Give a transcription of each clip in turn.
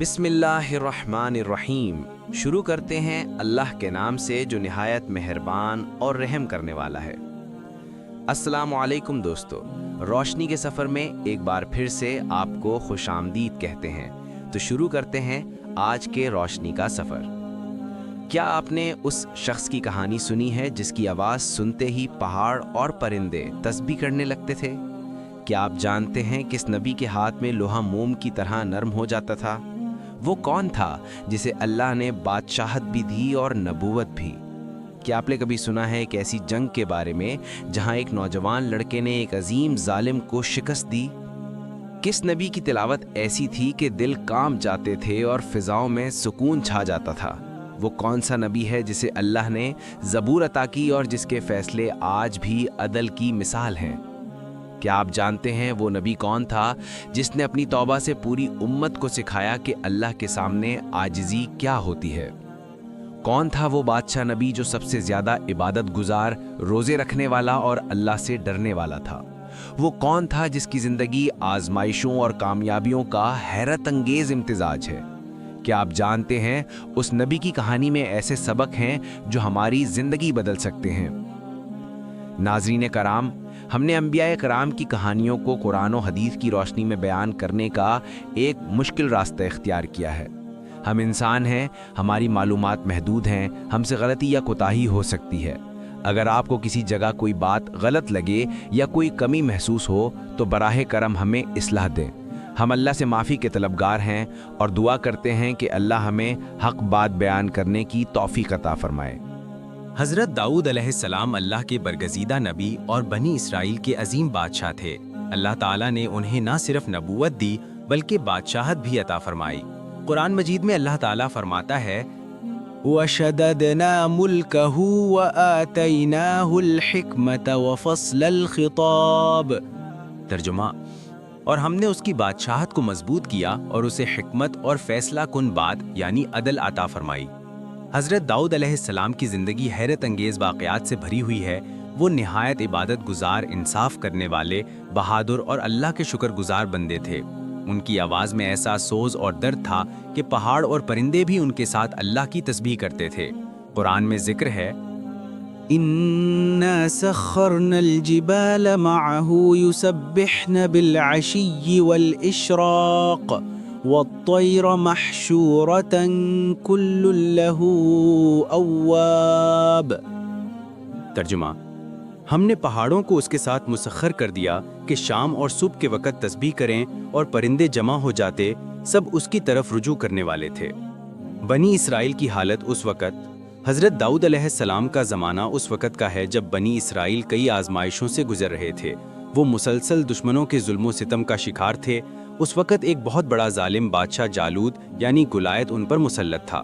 بسم اللہ الرحمن الرحیم۔ شروع کرتے ہیں اللہ کے نام سے جو نہایت مہربان اور رحم کرنے والا ہے۔ السلام علیکم دوستو، روشنی کے سفر میں ایک بار پھر سے آپ کو خوش آمدید کہتے ہیں۔ تو شروع کرتے ہیں آج کے روشنی کا سفر۔ کیا آپ نے اس شخص کی کہانی سنی ہے جس کی آواز سنتے ہی پہاڑ اور پرندے تسبیح کرنے لگتے تھے؟ کیا آپ جانتے ہیں کس نبی کے ہاتھ میں لوہا موم کی طرح نرم ہو جاتا تھا؟ وہ کون تھا جسے اللہ نے بادشاہت بھی دی اور نبوت بھی؟ کیا آپ نے کبھی سنا ہے ایک ایسی جنگ کے بارے میں جہاں ایک نوجوان لڑکے نے ایک عظیم ظالم کو شکست دی؟ کس نبی کی تلاوت ایسی تھی کہ دل کانپ جاتے تھے اور فضاؤں میں سکون چھا جاتا تھا؟ وہ کون سا نبی ہے جسے اللہ نے زبور عطا کی اور جس کے فیصلے آج بھی عدل کی مثال ہیں؟ کیا آپ جانتے ہیں وہ نبی کون تھا جس نے اپنی توبہ سے پوری امت کو سکھایا کہ اللہ کے سامنے عاجزی کیا ہوتی ہے؟ کون تھا وہ بادشاہ نبی جو سب سے زیادہ عبادت گزار، روزے رکھنے والا اور اللہ سے ڈرنے والا تھا؟ وہ کون تھا جس کی زندگی آزمائشوں اور کامیابیوں کا حیرت انگیز امتزاج ہے؟ کیا آپ جانتے ہیں اس نبی کی کہانی میں ایسے سبق ہیں جو ہماری زندگی بدل سکتے ہیں؟ ناظرین کرام، ہم نے انبیاء کرام کی کہانیوں کو قرآن و حدیث کی روشنی میں بیان کرنے کا ایک مشکل راستہ اختیار کیا ہے۔ ہم انسان ہیں، ہماری معلومات محدود ہیں، ہم سے غلطی یا کوتاہی ہو سکتی ہے۔ اگر آپ کو کسی جگہ کوئی بات غلط لگے یا کوئی کمی محسوس ہو تو براہ کرم ہمیں اصلاح دیں۔ ہم اللہ سے معافی کے طلبگار ہیں اور دعا کرتے ہیں کہ اللہ ہمیں حق بات بیان کرنے کی توفیق عطا فرمائے۔ حضرت داؤد علیہ السلام اللہ کے برگزیدہ نبی اور بنی اسرائیل کے عظیم بادشاہ تھے۔ اللہ تعالیٰ نے انہیں نہ صرف نبوت دی بلکہ بادشاہت بھی عطا فرمائی۔ قرآن مجید میں اللہ تعالیٰ فرماتا ہے وَشَدَدْنَا مُلْكَهُ وَآتَيْنَاهُ الْحِكْمَةَ وَفَصْلَ الْخِطَابِ۔ ترجمہ: اور ہم نے اس کی بادشاہت کو مضبوط کیا اور اسے حکمت اور فیصلہ کن بات یعنی عدل عطا فرمائی۔ حضرت داؤد علیہ السلام کی زندگی حیرت انگیز واقعات سے بھری ہوئی ہے۔ وہ نہایت عبادت گزار، انصاف کرنے والے، بہادر اور اللہ کے شکر گزار بندے تھے۔ ان کی آواز میں ایسا سوز اور درد تھا کہ پہاڑ اور پرندے بھی ان کے ساتھ اللہ کی تسبیح کرتے تھے۔ قرآن میں ذکر ہے إِنَّا سَخَّرْنَا الْجِبَالَ مَعَهُ يُسَبِّحْنَ بِالْعَشِيِّ وَالْإِشْرَاقِ وَالطَّيْرَ مَحْشُورَةً كُلٌّ لَهُ أَوَّابٌ۔ ترجمہ: ہم نے پہاڑوں کو اس کے ساتھ مسخر کر دیا کہ شام اور صبح کے وقت تسبیح کریں اور پرندے جمع ہو جاتے، سب اس کی طرف رجوع کرنے والے تھے۔ بنی اسرائیل کی حالت اس وقت، حضرت داؤد علیہ السلام کا زمانہ اس وقت کا ہے جب بنی اسرائیل کئی آزمائشوں سے گزر رہے تھے۔ وہ مسلسل دشمنوں کے ظلم و ستم کا شکار تھے۔ اس وقت ایک بہت بڑا ظالم بادشاہ جالوت یعنی گولیت ان پر مسلط تھا۔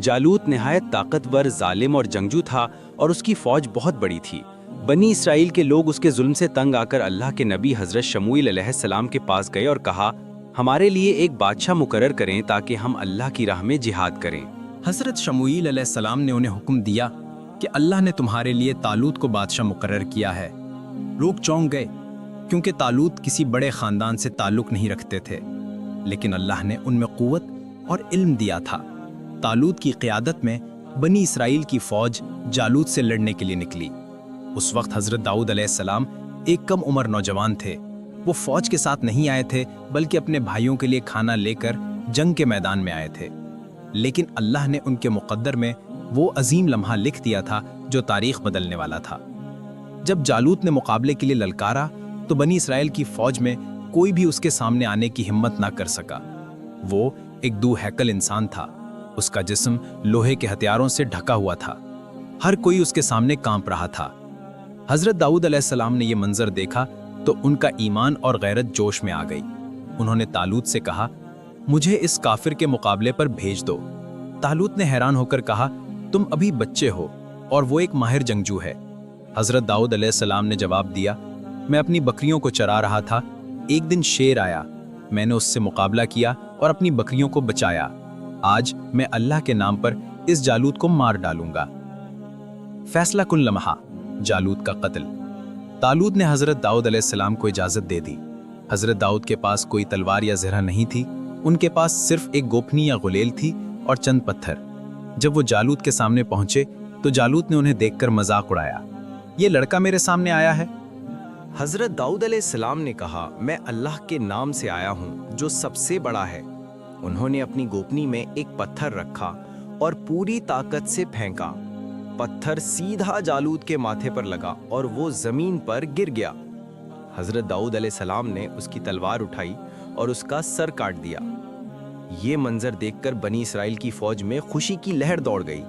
جالوت نہایت طاقتور، ظالم اور جنگجو تھا اور اس کی فوج بہت بڑی تھی۔ بنی اسرائیل کے لوگ اس کے ظلم سے تنگ آ کر اللہ کے نبی حضرت شموئیل علیہ السلام کے پاس گئے اور کہا، ہمارے لیے ایک بادشاہ مقرر کریں تاکہ ہم اللہ کی راہ میں جہاد کریں۔ حضرت شموئیل علیہ السلام نے انہیں حکم دیا کہ اللہ نے تمہارے لیے طالوت کو بادشاہ مقرر کیا ہے۔ لوگ چونک گئے کیونکہ طالوت کسی بڑے خاندان سے تعلق نہیں رکھتے تھے، لیکن اللہ نے ان میں قوت اور علم دیا تھا۔ طالوت کی قیادت میں بنی اسرائیل کی فوج جالوت سے لڑنے کے لیے نکلی۔ اس وقت حضرت داؤد علیہ السلام ایک کم عمر نوجوان تھے۔ وہ فوج کے ساتھ نہیں آئے تھے بلکہ اپنے بھائیوں کے لیے کھانا لے کر جنگ کے میدان میں آئے تھے، لیکن اللہ نے ان کے مقدر میں وہ عظیم لمحہ لکھ دیا تھا جو تاریخ بدلنے والا تھا۔ جب جالوت نے مقابلے کے لیے للکارا تو بنی اسرائیل کی فوج میں کوئی بھی اس کے سامنے آنے کی ہمت نہ کر سکا۔ وہ ایک دو ہیکل انسان تھا، اس کا جسم لوہے کے ہتھیاروں سے ڈھکا ہوا تھا، ہر کوئی اس کے سامنے کانپ رہا تھا۔ حضرت داؤد علیہ السلام نے یہ منظر دیکھا تو ان کا ایمان اور غیرت جوش میں آ گئی۔ انہوں نے طالوت سے کہا، مجھے اس کافر کے مقابلے پر بھیج دو۔ طالوت نے حیران ہو کر کہا، تم ابھی بچے ہو اور وہ ایک ماہر جنگجو ہے۔ حضرت داؤد علیہ السلام نے جواب دیا، میں اپنی بکریوں کو چرا رہا تھا، ایک دن شیر آیا، میں نے اس سے مقابلہ کیا اور اپنی بکریوں کو بچایا۔ آج میں اللہ کے نام پر اس جالوت کو مار ڈالوں گا۔ فیصلہ کن لمحہ، جالوت کا قتل۔ طالوت نے حضرت داؤد علیہ السلام کو اجازت دے دی۔ حضرت داؤد کے پاس کوئی تلوار یا زرہ نہیں تھی، ان کے پاس صرف ایک گوپھنی یا غلیل تھی اور چند پتھر۔ جب وہ جالوت کے سامنے پہنچے تو جالوت نے انہیں دیکھ کر مذاق اڑایا، یہ لڑکا میرے سامنے آیا ہے؟ حضرت داؤد علیہ السلام نے کہا، میں اللہ کے نام سے آیا ہوں جو سب سے بڑا ہے۔ انہوں نے اپنی گوپنی میں ایک پتھر رکھا اور پوری طاقت سے پھینکا۔ پتھر سیدھا جالوت کے ماتھے پر لگا اور وہ زمین پر گر گیا۔ حضرت داؤد علیہ السلام نے اس کی تلوار اٹھائی اور اس کا سر کاٹ دیا۔ یہ منظر دیکھ کر بنی اسرائیل کی فوج میں خوشی کی لہر دوڑ گئی۔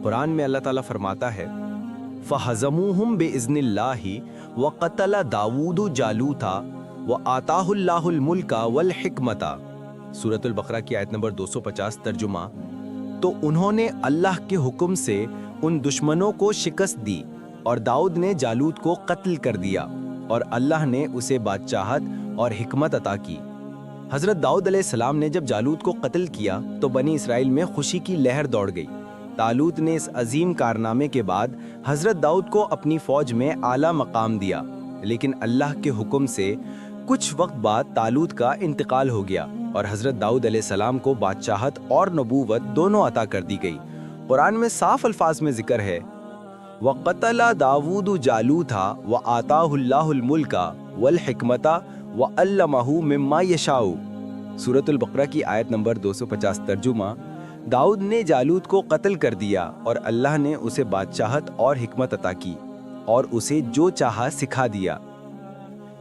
قرآن میں اللہ تعالیٰ فرماتا ہے، فَحَزَمُوهُمْ بِإِذْنِ اللَّهِ وَقَتَلَ دَاوُودُ جَالُوتَ وَآتَاهُ اللَّهُ الْمُلْكَ وَالْحِكْمَةَ۔ سورۃ البقرہ کی آیت نمبر 250 ترجمہ، تو انہوں نے اللہ کے حکم سے ان دشمنوں کو شکست دی اور داؤد نے جالوت کو قتل کر دیا اور اللہ نے اسے بادشاہت اور حکمت عطا کی۔ حضرت داؤد علیہ السلام نے جب جالوت کو قتل کیا تو بنی اسرائیل میں خوشی کی لہر دوڑ گئی۔ طالوت نے اس عظیم کارنامے کے بعد حضرت داؤد کو اپنی فوج میں اعلیٰ مقام دیا، لیکن اللہ کے حکم سے کچھ وقت بعد طالوت کا انتقال ہو گیا اور حضرت داؤد علیہ السلام کو بادشاہت اور نبوت دونوں عطا کر دی گئی۔ قرآن میں صاف الفاظ میں ذکر ہے، وَقَتَلَ دَاوُودُ جَالُوتَ وَآتَاهُ اللَّهُ الْمُلْكَ وَالْحِكْمَةَ وَعَلَّمَهُ مِمَّا يَشَاءُ۔ سورۃ البقرہ کی آیت نمبر 250 ترجمہ، داؤد نے جالوت کو قتل کر دیا اور اللہ نے اسے بادشاہت اور حکمت عطا کی اور اسے جو چاہا سکھا دیا۔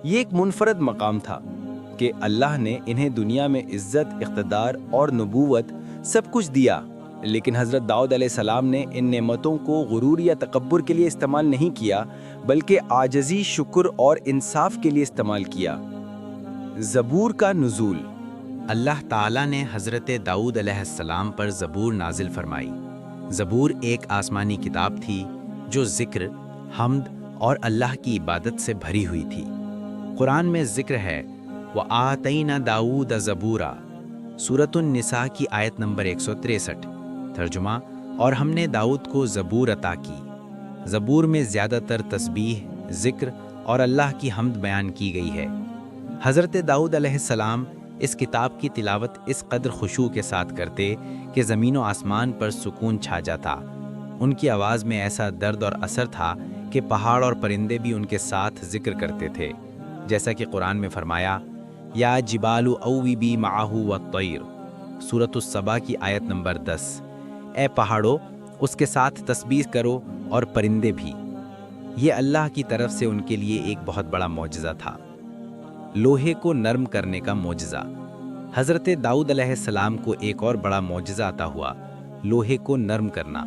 یہ ایک منفرد مقام تھا کہ اللہ نے انہیں دنیا میں عزت، اقتدار اور نبوت سب کچھ دیا، لیکن حضرت داؤد علیہ السلام نے ان نعمتوں کو غرور یا تکبر کے لیے استعمال نہیں کیا، بلکہ عاجزی، شکر اور انصاف کے لیے استعمال کیا۔ زبور کا نزول۔ اللہ تعالیٰ نے حضرت داؤد علیہ السلام پر زبور نازل فرمائی۔ زبور ایک آسمانی کتاب تھی جو ذکر، حمد اور اللہ کی عبادت سے بھری ہوئی تھی۔ قرآن میں ذکر ہے، وَآتَيْنَا دَاوُودَ زَبُورًا، سورۃ النساء کی آیت نمبر 163 ترجمہ، اور ہم نے داؤد کو زبور عطا کی۔ زبور میں زیادہ تر تسبیح، ذکر اور اللہ کی حمد بیان کی گئی ہے۔ حضرت داؤد علیہ السلام اس کتاب کی تلاوت اس قدر خشوع کے ساتھ کرتے کہ زمین و آسمان پر سکون چھا جاتا۔ ان کی آواز میں ایسا درد اور اثر تھا کہ پہاڑ اور پرندے بھی ان کے ساتھ ذکر کرتے تھے، جیسا کہ قرآن میں فرمایا، یا جبال اوبی معہ والطیر، سورۃ السبا کی آیت نمبر 10، اے پہاڑوں اس کے ساتھ تسبیح کرو اور پرندے بھی۔ یہ اللہ کی طرف سے ان کے لیے ایک بہت بڑا معجزہ تھا۔ لوہے کو نرم کرنے کا معجزہ۔ حضرت داؤد علیہ السلام کو ایک اور بڑا معجزہ عطا ہوا، لوہے کو نرم کرنا۔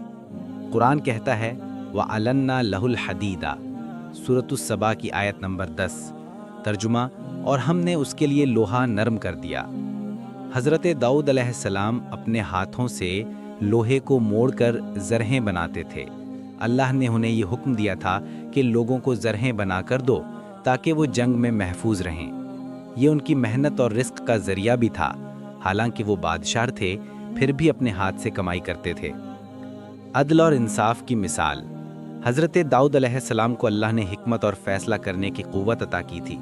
قرآن کہتا ہے، وَعَلَنَّا لَهُ الْحَدِيدَ، سورۃ السبا کی آیت نمبر 10 ترجمہ، اور ہم نے اس کے لیے لوہا نرم کر دیا۔ حضرت داؤد علیہ السلام اپنے ہاتھوں سے لوہے کو موڑ کر زرہیں بناتے تھے۔ اللہ نے انہیں یہ حکم دیا تھا کہ لوگوں کو زرہیں بنا کر دو تاکہ وہ جنگ میں محفوظ رہیں۔ یہ ان کی محنت اور رزق کا ذریعہ بھی تھا، حالانکہ وہ بادشاہ تھے پھر بھی اپنے ہاتھ سے کمائی کرتے تھے۔ عدل اور انصاف کی مثال۔ حضرت داؤد علیہ السلام کو اللہ نے حکمت اور فیصلہ کرنے کی قوت عطا کی تھی۔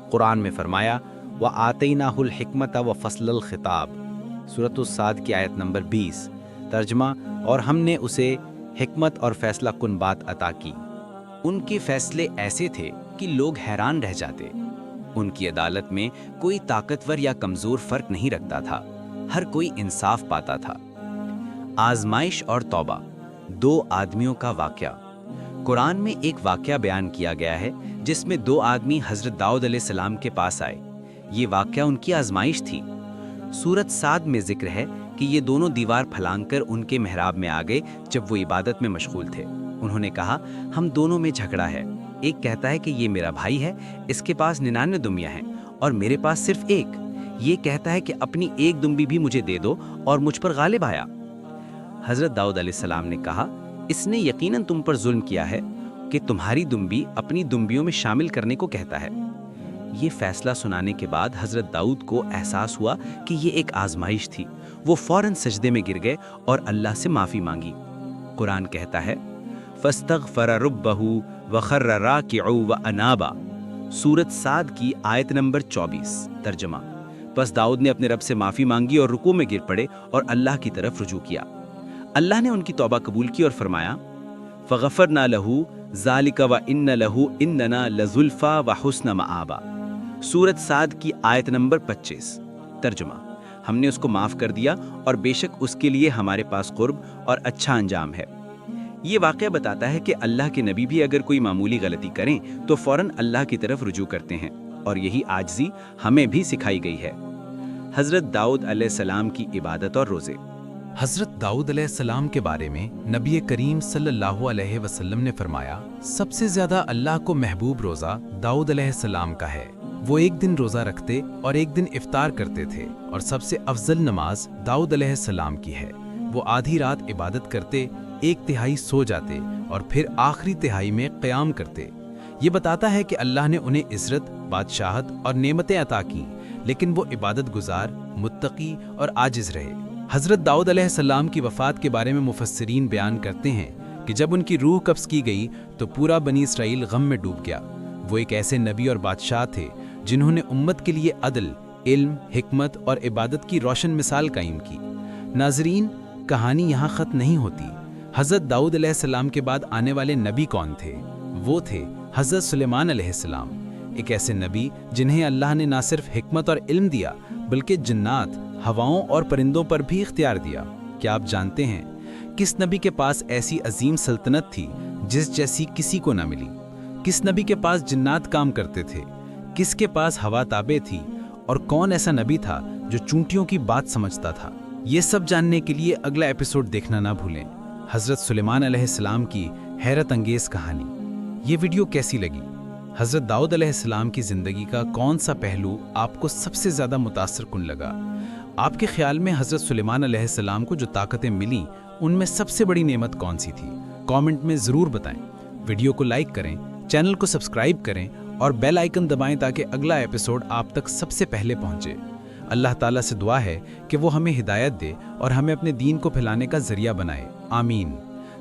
قرآن میں فرمایا، وَآتَيْنَاهُ الْحِكْمَةَ وَفَصْلَ الْخِطَابِ، سورۃ الصاد کی آیت نمبر 20 ترجمہ، اور ہم نے اسے حکمت اور فیصلہ کن بات عطا کی۔ ان کے فیصلے ایسے تھے کہ لوگ حیران رہ جاتے۔ ان کی عدالت میں کوئی طاقتور یا کمزور فرق نہیں رکھتا تھا، ہر کوئی انصاف پاتا تھا۔ آزمائش اور توبہ، دو آدمیوں کا واقعہ۔ قرآن میں ایک واقعہ بیان کیا گیا ہے جس میں دو آدمی حضرت داؤد علیہ السلام کے پاس آئے۔ یہ واقعہ ان کی آزمائش تھی۔ سورۃ صاد میں ذکر ہے کہ یہ دونوں دیوار پھلانگ کر ان کے محراب میں آ گئے جب وہ عبادت میں مشغول تھے۔ انہوں نے کہا، ہم دونوں میں جھگڑا ہے، ایک کہتا ہے کہ یہ میرا بھائی ہے، اس کے پاس 99 دمبیاں ہیں اور میرے پاس صرف ایک، یہ کہتا ہے کہ اپنی ایک دمبی بھی مجھے دے دو اور مجھ پر غالب آیا۔ حضرت داؤد علیہ السلام نے کہا، اس نے یقیناً تم پر ظلم کیا ہے کہ تمہاری دمبی اپنی دمبیوں میں شامل کرنے کو کہتا ہے۔ یہ فیصلہ سنانے کے بعد حضرت داؤد کو احساس ہوا کہ یہ ایک آزمائش تھی۔ وہ فوراً سجدے میں گر گئے اور اللہ سے معافی مانگی۔ قرآن کہتا ہے، فَاسْتَغْفَرَ رَبَّهُ وَخَرَّ رَاكِعًا وَأَنَابَ، سورۃ صاد کی آیت نمبر 24 ترجمہ، بس داؤد نے اپنے رب سے معافی مانگی اور رکوع میں گر پڑے اور اللہ کی طرف رجوع کیا۔ اللہ نے ان کی توبہ قبول کی اور فرمایا فغفرنا لہو ذالک وان لہو اننا لزلفا وحسن مآبا۔ سورۃ صاد کی آیت نمبر 25۔ ترجمہ: ہم نے اس کو معاف کر دیا اور بے شک اس کے لیے ہمارے پاس قرب اور اچھا انجام ہے۔ یہ واقعہ بتاتا ہے کہ اللہ کے نبی بھی اگر کوئی معمولی غلطی کریں تو فوراً اللہ کی طرف رجوع کرتے ہیں، اور یہی عاجزی ہمیں بھی سکھائی گئی ہے۔ حضرت داؤد علیہ السلام کی عبادت اور روزے۔ حضرت داؤد علیہ السلام کے بارے میں نبی کریم صلی اللہ علیہ وسلم نے فرمایا، سب سے زیادہ اللہ کو محبوب روزہ داؤد علیہ السلام کا ہے۔ وہ ایک دن روزہ رکھتے اور ایک دن افطار کرتے تھے، اور سب سے افضل نماز داؤد علیہ السلام کی ہے۔ وہ آدھی رات عبادت کرتے، ایک تہائی سو جاتے اور پھر آخری تہائی میں قیام کرتے۔ یہ بتاتا ہے کہ اللہ نے انہیں عزت، بادشاہت اور نعمتیں عطا کیں، لیکن وہ عبادت گزار، متقی اور عاجز رہے۔ حضرت داؤد علیہ السلام کی وفات کے بارے میں مفسرین بیان کرتے ہیں کہ جب ان کی روح قبض کی گئی تو پورا بنی اسرائیل غم میں ڈوب گیا۔ وہ ایک ایسے نبی اور بادشاہ تھے جنہوں نے امت کے لیے عدل، علم، حکمت اور عبادت کی روشن مثال قائم کی۔ ناظرین، کہانی یہاں ختم نہیں ہوتی۔ حضرت داؤد علیہ السلام کے بعد آنے والے نبی کون تھے؟ وہ تھے حضرت سلیمان علیہ السلام، ایک ایسے نبی جنہیں اللہ نے نہ صرف حکمت اور علم دیا بلکہ جنات، ہواؤں اور پرندوں پر بھی اختیار دیا۔ کیا آپ جانتے ہیں کس نبی کے پاس ایسی عظیم سلطنت تھی جس جیسی کسی کو نہ ملی؟ کس نبی کے پاس جنات کام کرتے تھے؟ کس کے پاس ہوا تابع تھی؟ اور کون ایسا نبی تھا جو چونٹیوں کی بات سمجھتا تھا؟ یہ سب جاننے کے لیے اگلا ایپیسوڈ دیکھنا نہ بھولیں، حضرت سلیمان علیہ السلام کی حیرت انگیز کہانی۔ یہ ویڈیو کیسی لگی؟ حضرت داؤد علیہ السلام کی زندگی کا کون سا پہلو آپ کو سب سے زیادہ متاثر کن لگا؟ آپ کے خیال میں حضرت سلیمان علیہ السلام کو جو طاقتیں ملیں ان میں سب سے بڑی نعمت کون سی تھی؟ کامنٹ میں ضرور بتائیں۔ ویڈیو کو لائک کریں، چینل کو سبسکرائب کریں اور بیل آئیکن دبائیں تاکہ اگلا ایپیسوڈ آپ تک سب سے پہلے پہنچے۔ اللہ تعالیٰ سے دعا ہے کہ وہ ہمیں ہدایت دے اور ہمیں اپنے دین کو پھیلانے کا ذریعہ بنائے، آمین۔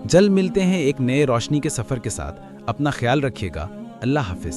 جلد ملتے ہیں ایک نئے روشنی کے سفر کے ساتھ۔ اپنا خیال رکھیے گا۔ اللہ حافظ۔